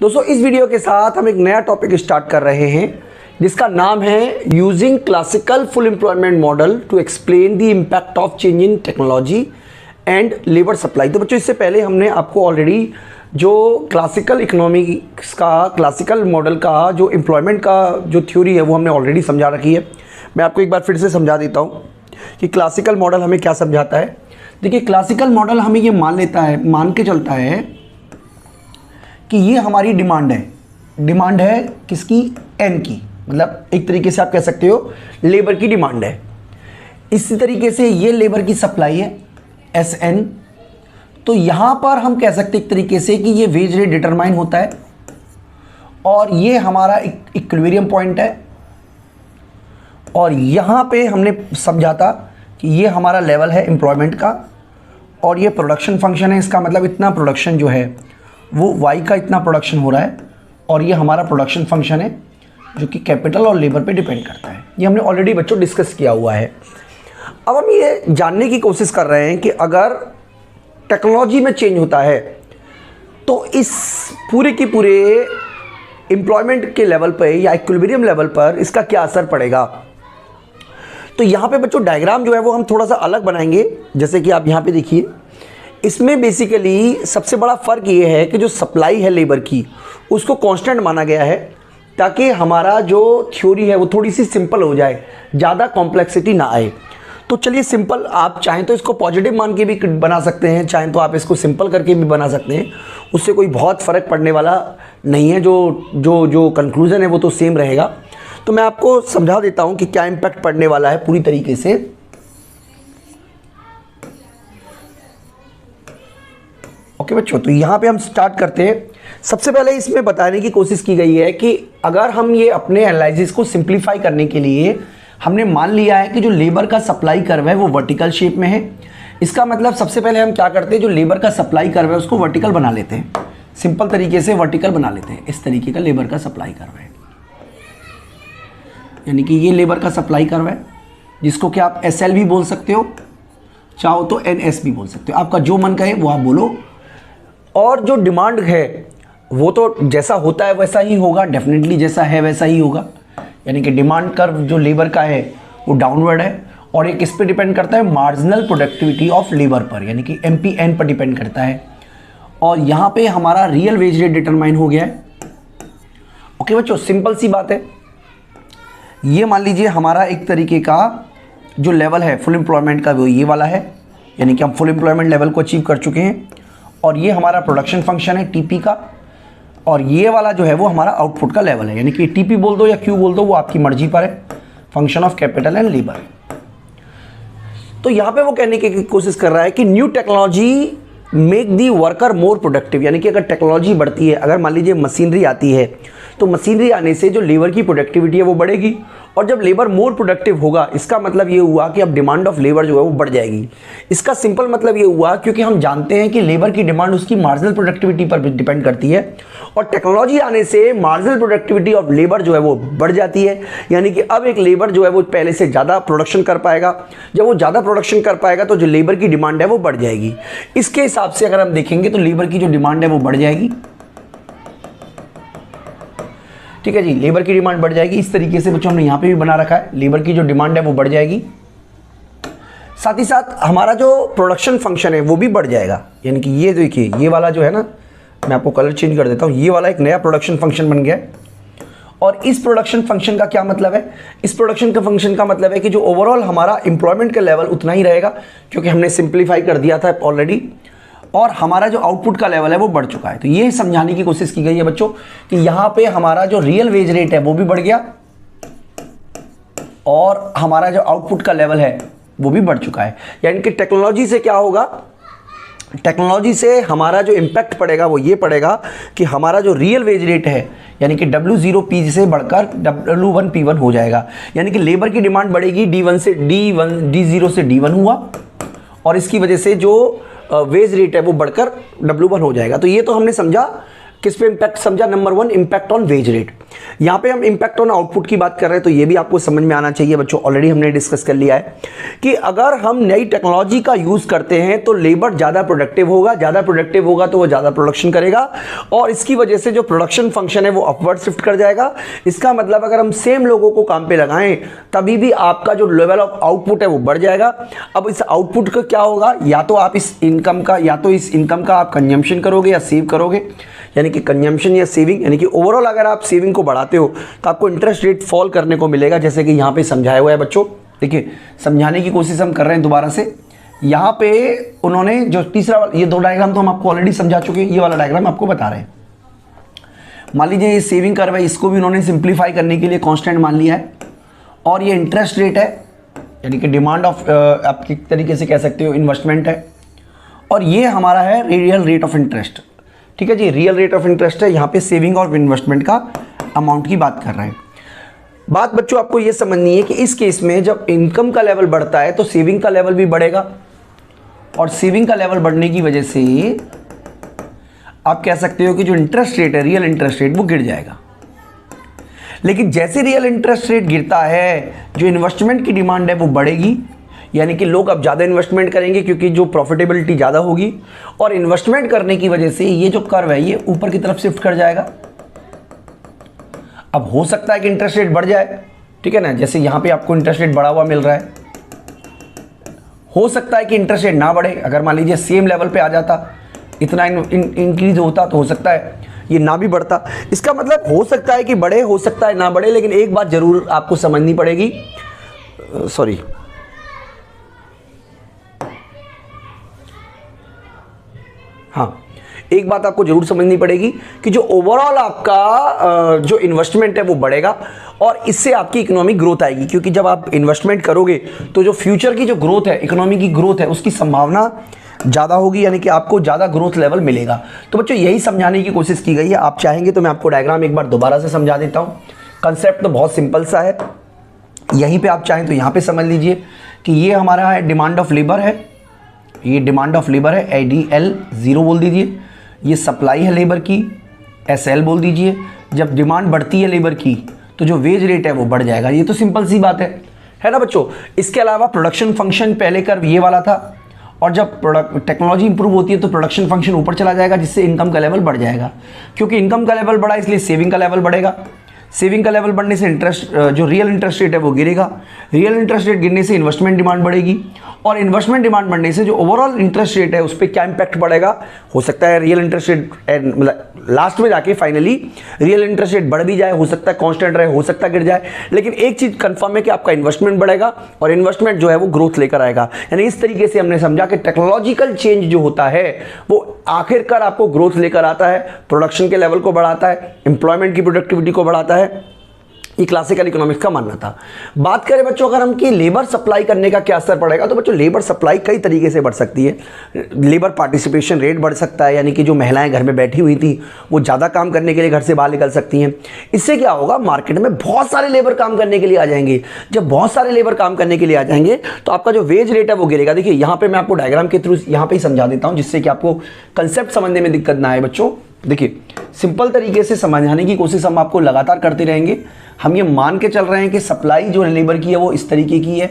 दोस्तों इस वीडियो के साथ हम एक नया टॉपिक स्टार्ट कर रहे हैं जिसका नाम है using classical full employment model to explain the impact of change in technology and labour supply. तो बच्चों इससे पहले हमने आपको ऑलरेडी जो क्लासिकल इकोनॉमिक्स का क्लासिकल मॉडल का जो एम्प्लॉयमेंट का जो थ्योरी है वो हमने ऑलरेडी समझा रखी है। मैं आपको एक बार फिर से समझा देता हूँ कि क्लासिकल मॉडल हमें क्या समझाता है। देखिए क्लासिकल मॉडल हमें ये मान के चलता है कि ये हमारी डिमांड है किसकी, एन की, मतलब एक तरीके से आप कह सकते हो लेबर की डिमांड है। इसी तरीके से ये लेबर की सप्लाई है एस एन। तो यहाँ पर हम कह सकते एक तरीके से कि ये वेज रेट डिटरमाइन होता है और ये हमारा इक्विलिब्रियम पॉइंट है। और यहाँ पे हमने समझा था कि ये हमारा लेवल है एम्प्लॉयमेंट का और ये प्रोडक्शन फंक्शन है। इसका मतलब इतना प्रोडक्शन जो है वो वाई का इतना प्रोडक्शन हो रहा है और ये हमारा प्रोडक्शन फंक्शन है जो कि कैपिटल और लेबर पे डिपेंड करता है। ये हमने ऑलरेडी बच्चों डिस्कस किया हुआ है। अब हम ये जानने की कोशिश कर रहे हैं कि अगर टेक्नोलॉजी में चेंज होता है तो इस पूरे के पूरे एम्प्लॉयमेंट के लेवल पर या इक्विलिब्रियम लेवल पर इसका क्या असर पड़ेगा। तो यहाँ पे बच्चों डायग्राम जो है वो हम थोड़ा सा अलग बनाएंगे। जैसे कि आप यहाँ पे देखिए, इसमें बेसिकली सबसे बड़ा फ़र्क ये है कि जो सप्लाई है लेबर की उसको कांस्टेंट माना गया है ताकि हमारा जो थ्योरी है वो थोड़ी सी सिंपल हो जाए, ज़्यादा कॉम्प्लेक्सिटी ना आए। तो चलिए सिंपल, आप चाहें तो इसको पॉजिटिव मान के भी बना सकते हैं, चाहें तो आप इसको सिंपल करके भी बना सकते हैं, उससे कोई बहुत फ़र्क पड़ने वाला नहीं है। जो कंक्लूज़न है वो तो सेम रहेगा। तो मैं आपको समझा देता हूँ कि क्या इम्पैक्ट पड़ने वाला है पूरी तरीके से। ओके बच्चों, तो यहाँ पे हम स्टार्ट करते हैं। सबसे पहले इसमें बताने की कोशिश की गई है कि अगर हम ये अपने एनालिसिस को सिंप्लीफाई करने के लिए हमने मान लिया है कि जो लेबर का सप्लाई कर्व है वो वर्टिकल शेप में है। इसका मतलब सबसे पहले हम क्या करते हैं, जो लेबर का सप्लाई कर्व है उसको वर्टिकल बना लेते हैं, सिंपल तरीके से वर्टिकल बना लेते हैं। इस तरीके का लेबर का सप्लाई कर्व है, यानी कि ये लेबर का सप्लाई कर्व है जिसको कि आप एस एल भी बोल सकते हो, चाहो तो एन एस भी बोल सकते हो, आपका जो मन करे वो आप बोलो। और जो डिमांड है वो तो जैसा होता है वैसा ही होगा, डेफिनेटली जैसा है वैसा ही होगा। यानी कि डिमांड कर्व जो लेबर का है वो डाउनवर्ड है और ये किस पे डिपेंड करता है, मार्जिनल प्रोडक्टिविटी ऑफ लेबर पर, यानी कि MPN पर डिपेंड करता है। और यहाँ पे हमारा रियल वेज रेट डिटरमाइन हो गया है। ओके बच्चों, सिंपल सी बात है। ये मान लीजिए हमारा एक तरीके का जो लेवल है फुल एम्प्लॉयमेंट का वो ये वाला है, यानी कि हम फुल एम्प्लॉयमेंट लेवल को अचीव कर चुके हैं। और ये हमारा प्रोडक्शन फंक्शन है TP का, और ये वाला जो है वो हमारा आउटपुट का लेवल है, यानी कि TP बोल दो या Q बोल दो, वो आपकी मर्जी पर है, function of capital and labour. तो यहाँ पे वो कहने की कोशिश कर रहा है कि new technology make the worker more productive, यानी कि अगर टेक्नोलॉजी बढ़ती है, अगर मान लीजिए मशीनरी आती है तो मशीनरी आने से जो लेबर की प्रोडक्टिविटी है वो बढ़ेगी। और जब लेबर मोर प्रोडक्टिव होगा इसका मतलब ये हुआ कि अब डिमांड ऑफ लेबर जो है वो बढ़ जाएगी। इसका सिंपल मतलब ये हुआ क्योंकि हम जानते हैं कि लेबर की डिमांड उसकी मार्जिनल प्रोडक्टिविटी पर डिपेंड करती है और टेक्नोलॉजी आने से मार्जिनल प्रोडक्टिविटी ऑफ लेबर जो है वो बढ़ जाती है। यानी कि अब एक लेबर जो है वो पहले से ज़्यादा प्रोडक्शन कर पाएगा। जब वो ज़्यादा प्रोडक्शन कर पाएगा तो जो लेबर की डिमांड है वो बढ़ जाएगी। इसके हिसाब से अगर हम देखेंगे तो लेबर की जो डिमांड है वो बढ़ जाएगी। ठीक है जी, लेबर की डिमांड बढ़ जाएगी। इस तरीके से बच्चों हमने यहाँ पे भी बना रखा है, लेबर की जो डिमांड है वो बढ़ जाएगी। साथ ही साथ हमारा जो प्रोडक्शन फंक्शन है वो भी बढ़ जाएगा। यानी कि ये देखिए, ये वाला जो है ना, मैं आपको कलर चेंज कर देता हूँ, ये वाला एक नया प्रोडक्शन फंक्शन बन गया है। और इस प्रोडक्शन फंक्शन का क्या मतलब है, इस प्रोडक्शन का फंक्शन का मतलब है कि जो ओवरऑल हमारा एम्प्लॉयमेंट का लेवल उतना ही रहेगा क्योंकि हमने सिंप्लीफाई कर दिया था ऑलरेडी, और हमारा जो आउटपुट का लेवल है वो बढ़ चुका है। तो ये समझाने की कोशिश की गई है बच्चों कि यहाँ पे हमारा जो रियल वेज रेट है वो भी बढ़ गया और हमारा जो आउटपुट का लेवल है वो भी बढ़ चुका है। यानी कि टेक्नोलॉजी से क्या होगा, टेक्नोलॉजी से हमारा जो इम्पैक्ट पड़ेगा वो ये पड़ेगा कि हमारा जो रियल वेज रेट है यानी कि W0P से बढ़कर W1P1 हो जाएगा। यानी कि लेबर की डिमांड बढ़ेगी, D0 से D1 हुआ और इसकी वजह से जो वेज रेट है वो बढ़कर W1 हो जाएगा। तो ये तो हमने समझा, किस पे इम्पैक्ट समझा, number 1 impact on wage rate. यहाँ पे हम इम्पैक्ट ऑन आउटपुट की बात कर रहे हैं, तो ये भी आपको समझ में आना चाहिए बच्चों। ऑलरेडी हमने डिस्कस कर लिया है कि अगर हम नई टेक्नोलॉजी का यूज़ करते हैं तो लेबर ज़्यादा प्रोडक्टिव होगा, ज़्यादा प्रोडक्टिव होगा तो वो ज़्यादा प्रोडक्शन करेगा, और इसकी वजह से जो प्रोडक्शन फंक्शन है वो अपवर्ड शिफ्ट कर जाएगा। इसका मतलब अगर हम सेम लोगों को काम पे लगाएं तभी भी आपका जो लेवल ऑफ आउटपुट है वो बढ़ जाएगा। अब इस आउटपुट का क्या होगा, या तो आप इस इनकम का आप कंजम्पशन करोगे या सेव करोगे, यानी कि कंजम्पशन या सेविंग, यानी कि ओवरऑल अगर आप सेविंग को बढ़ाते हो तो आपको इंटरेस्ट रेट फॉल करने को मिलेगा, जैसे कि यहाँ पे समझाया हुआ है बच्चों। देखिए समझाने की कोशिश हम कर रहे हैं दोबारा से। यहाँ पे उन्होंने जो तीसरा, ये दो डायग्राम तो हम आपको ऑलरेडी समझा चुके हैं, ये वाला डायग्राम आपको बता रहे हैं। मान लीजिए ये सेविंग कर्व है, इसको भी उन्होंने सिंप्लीफाई करने के लिए कांस्टेंट मान लिया है, और ये इंटरेस्ट रेट है, यानी कि डिमांड ऑफ, आप एक तरीके से कह सकते हो इन्वेस्टमेंट है, और ये हमारा है रियल रेट ऑफ इंटरेस्ट। ठीक है जी, रियल रेट ऑफ इंटरेस्ट है, यहाँ पे सेविंग और इन्वेस्टमेंट का अमाउंट की बात कर रहे हैं। बात बच्चों आपको ये समझनी है कि इस केस में जब इनकम का लेवल बढ़ता है तो सेविंग का लेवल भी बढ़ेगा, और सेविंग का लेवल बढ़ने की वजह से आप कह सकते हो कि जो इंटरेस्ट रेट है, रियल इंटरेस्ट रेट, वो गिर जाएगा। लेकिन जैसे रियल इंटरेस्ट रेट गिरता है, जो इन्वेस्टमेंट की डिमांड है वो बढ़ेगी, यानी कि लोग अब ज़्यादा इन्वेस्टमेंट करेंगे क्योंकि जो प्रॉफिटेबिलिटी ज़्यादा होगी, और इन्वेस्टमेंट करने की वजह से ये जो कर्व है ये ऊपर की तरफ शिफ्ट कर जाएगा। अब हो सकता है कि इंटरेस्ट रेट बढ़ जाए, ठीक है ना, जैसे यहाँ पे आपको इंटरेस्ट रेट बढ़ा हुआ मिल रहा है। हो सकता है कि इंटरेस्ट रेट ना बढ़े, अगर मान लीजिए सेम लेवल पे आ जाता, इतना इंक्रीज होता, तो हो सकता है ये ना भी बढ़ता। इसका मतलब हो सकता है कि बढ़े, हो सकता है ना बढ़े, लेकिन एक बात जरूर आपको समझनी पड़ेगी, सॉरी, हाँ, एक बात आपको जरूर समझनी पड़ेगी कि जो ओवरऑल आपका जो इन्वेस्टमेंट है वो बढ़ेगा, और इससे आपकी इकोनॉमिक ग्रोथ आएगी, क्योंकि जब आप इन्वेस्टमेंट करोगे तो जो फ्यूचर की जो ग्रोथ है, इकोनॉमी की ग्रोथ है, उसकी संभावना ज़्यादा होगी, यानी कि आपको ज़्यादा ग्रोथ लेवल मिलेगा। तो बच्चों यही समझाने की कोशिश की गई है। आप चाहेंगे तो मैं आपको डायग्राम एक बार दोबारा से समझा देता हूँ। कंसेप्ट तो बहुत सिंपल सा है, यहीं पे आप चाहें तो यहाँ पे समझ लीजिए कि ये हमारा है डिमांड ऑफ लेबर है, ये डिमांड ऑफ लेबर है, ADL 0 बोल दीजिए। ये सप्लाई है लेबर की, SL बोल दीजिए। जब डिमांड बढ़ती है लेबर की तो जो वेज रेट है वो बढ़ जाएगा। ये तो सिंपल सी बात है ना बच्चों। इसके अलावा प्रोडक्शन फंक्शन पहले कर्व ये वाला था, और जब टेक्नोलॉजी इंप्रूव होती है तो प्रोडक्शन फंक्शन ऊपर चला जाएगा, जिससे इनकम का लेवल बढ़ जाएगा। क्योंकि इनकम का लेवल बढ़ा इसलिए सेविंग का लेवल बढ़ेगा। सेविंग का लेवल बढ़ने से इंटरेस्ट, जो रियल इंटरेस्ट रेट है वो गिरेगा। रियल इंटरेस्ट रेट गिरने से इन्वेस्टमेंट डिमांड बढ़ेगी, और इन्वेस्टमेंट डिमांड बढ़ने से जो ओवरऑल इंटरेस्ट रेट है उस पर क्या इंपैक्ट पड़ेगा। हो सकता है रियल इंटरेस्ट रेट मतलब लास्ट में जाके फाइनली रियल इंटरेस्ट रेट बढ़ भी जाए, हो सकता है कांस्टेंट रहे, हो सकता है गिर जाए, लेकिन एक चीज कंफर्म है कि आपका इन्वेस्टमेंट बढ़ेगा, और इन्वेस्टमेंट जो है वो ग्रोथ लेकर आएगा। यानी इस तरीके से हमने समझा कि टेक्नोलॉजिकल चेंज जो होता है वो आखिरकार आपको ग्रोथ लेकर आता है, प्रोडक्शन के लेवल को बढ़ाता है, एम्प्लॉयमेंट की प्रोडक्टिविटी को बढ़ाता है। ये क्लासिकल इकोनॉमिक्स का मानना था। बात करें बच्चों अगर हम कि लेबर सप्लाई करने का क्या असर पड़ेगा, तो बच्चों लेबर सप्लाई कई तरीके से बढ़ सकती है। लेबर पार्टिसिपेशन रेट बढ़ सकता है, यानी कि जो महिलाएं घर में बैठी हुई थी वो ज़्यादा काम करने के लिए घर से बाहर निकल सकती हैं। इससे क्या होगा, मार्केट में बहुत सारे लेबर काम करने के लिए आ जाएंगे। जब बहुत सारे लेबर काम करने के लिए आ जाएंगे तो आपका जो वेज रेट है वो गिरेगा। देखिए यहाँ पे मैं आपको डायग्राम के थ्रू यहाँ पे ही समझा देता हूँ, जिससे कि आपको कंसेप्ट समझने में दिक्कत ना आए बच्चों। देखिए सिंपल तरीके से समझाने की कोशिश हम आपको लगातार करते रहेंगे। हम ये मान के चल रहे हैं कि सप्लाई जो लेबर की है वो इस तरीके की है,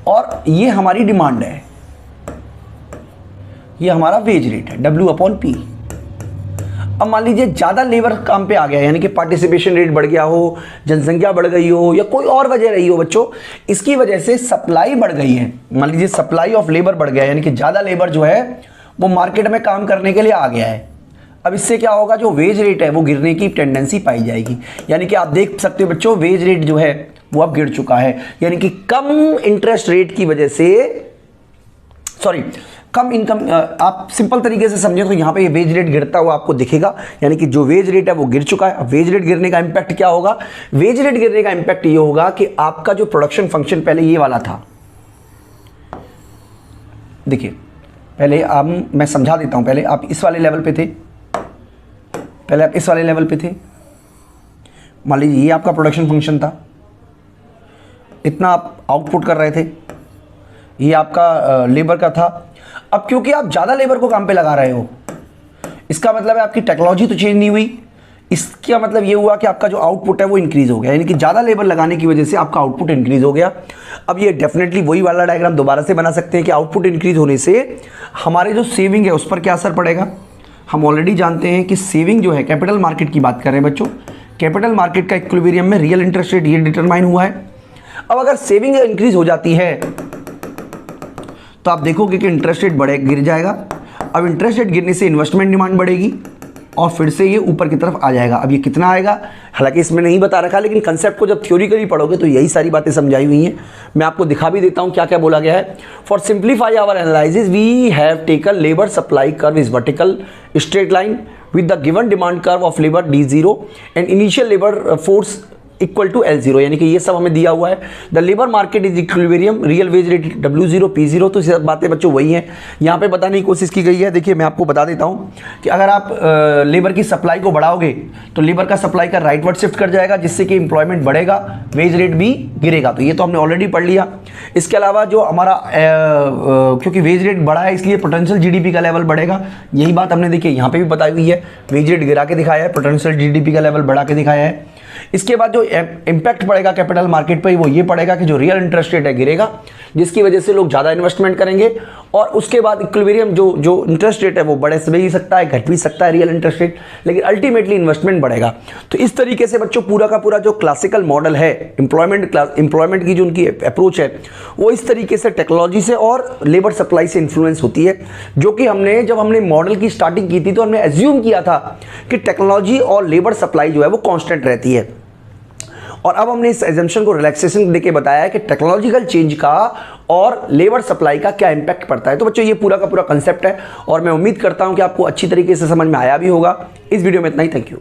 और ये हमारी डिमांड है, ये हमारा वेज रेट है W/P। अब मान लीजिए ज़्यादा लेबर काम पे आ गया, यानी कि पार्टिसिपेशन रेट बढ़ गया हो, जनसंख्या बढ़ गई हो, या कोई और वजह रही हो बच्चों, इसकी वजह से सप्लाई बढ़ गई है। मान लीजिए सप्लाई ऑफ लेबर बढ़ गया, यानी कि ज़्यादा लेबर जो है वो मार्केट में काम करने के लिए आ गया है। अब इससे क्या होगा, जो वेज रेट है वो गिरने की टेंडेंसी पाई जाएगी। यानी कि आप देख सकते हो बच्चों, वेज रेट जो है वो अब गिर चुका है, यानी कि कम इंटरेस्ट रेट की वजह से, सॉरी कम इनकम, आप सिंपल तरीके से समझे तो यहाँ पे ये वेज रेट गिरता हुआ आपको दिखेगा, यानी कि जो वेज रेट है वो गिर चुका है। अब वेज रेट गिरने का इंपैक्ट क्या होगा, वेज रेट गिरने का इंपैक्ट ये होगा कि आपका जो प्रोडक्शन फंक्शन पहले ये वाला था, देखिए पहले मैं समझा देता हूं, पहले आप इस वाले लेवल पे थे, पहले आप इस वाले लेवल पे थे। मान लीजिए ये आपका प्रोडक्शन फंक्शन था, इतना आप आउटपुट कर रहे थे, ये आपका लेबर का था। अब क्योंकि आप ज़्यादा लेबर को काम पे लगा रहे हो, इसका मतलब है आपकी टेक्नोलॉजी तो चेंज नहीं हुई, इसका मतलब ये हुआ कि आपका जो आउटपुट है वो इंक्रीज हो गया, यानी कि ज़्यादा लेबर लगाने की वजह से आपका आउटपुट इंक्रीज हो गया। अब ये डेफिनेटली वही वाला डायग्राम दोबारा से बना सकते हैं कि आउटपुट इंक्रीज होने से हमारे जो सेविंग है उस पर क्या असर पड़ेगा। हम ऑलरेडी जानते हैं कि सेविंग जो है, कैपिटल मार्केट की बात कर रहे हैं बच्चों, कैपिटल मार्केट का इक्विलिब्रियम में रियल इंटरेस्ट रेट ये डिटरमाइन हुआ है। अब अगर सेविंग इंक्रीज हो जाती है तो आप देखोगे कि इंटरेस्ट रेट गिर जाएगा। अब इंटरेस्ट रेट गिरने से इन्वेस्टमेंट डिमांड बढ़ेगी और फिर से ये ऊपर की तरफ आ जाएगा। अब ये कितना आएगा, हालांकि इसमें नहीं बता रखा, लेकिन कंसेप्ट को जब थ्योरिकली पढ़ोगे तो यही सारी बातें समझाई हुई हैं। मैं आपको दिखा भी देता हूँ क्या क्या बोला गया है। For simplify our analysis we have taken labour supply curve is vertical straight line with the given demand curve of labour D0 and initial labour force equal to L0, यानी कि ये सब हमें दिया हुआ है। The labour market is equilibrium, real wage rate W0 P0, तो सब बातें बच्चों वही हैं। यहाँ पे बताने की कोशिश की गई है। देखिए मैं आपको बता देता हूँ कि अगर आप लेबर की सप्लाई को बढ़ाओगे तो लेबर का सप्लाई का राइटवर्ड शिफ्ट कर जाएगा, जिससे कि एम्प्लॉयमेंट बढ़ेगा, वेज रेट भी गिरेगा। तो ये तो हमने ऑलरेडी पढ़ लिया। इसके अलावा जो हमारा क्योंकि वेज रेट बढ़ा है इसलिए पोटेंशियल GDP का लेवल बढ़ेगा, यही बात हमने देखिए यहाँ पे भी बताई हुई है। वेज रेट गिरा के दिखाया है, पोटेंशियल GDP का लेवल बढ़ा के दिखाया है। इसके बाद जो इम्पैक्ट पड़ेगा कैपिटल मार्केट पर वो ये पड़ेगा कि जो रियल इंटरेस्ट रेट है गिरेगा, जिसकी वजह से लोग ज़्यादा इन्वेस्टमेंट करेंगे। और उसके बाद इक्विलिब्रियम जो इंटरेस्ट रेट है वो बढ़ भी सकता है, घट भी सकता है रियल इंटरेस्ट रेट, लेकिन अल्टीमेटली इन्वेस्टमेंट बढ़ेगा। तो इस तरीके से बच्चों पूरा का पूरा जो क्लासिकल मॉडल है एम्प्लॉयमेंट की जो उनकी अप्रोच है वो इस तरीके से टेक्नोलॉजी से और लेबर सप्लाई से इन्फ्लुएंस होती है। जो कि जब हमने मॉडल की स्टार्टिंग की थी तो हमने एज्यूम किया था कि टेक्नोलॉजी और लेबर सप्लाई जो है वो कांस्टेंट रहती है, और अब हमने इस एजम्पशन को रिलैक्सेशन देके बताया है कि टेक्नोलॉजिकल चेंज का और लेबर सप्लाई का क्या इंपैक्ट पड़ता है। तो बच्चों ये पूरा का पूरा कंसेप्ट है और मैं उम्मीद करता हूं कि आपको अच्छी तरीके से समझ में आया भी होगा। इस वीडियो में इतना ही, थैंक यू।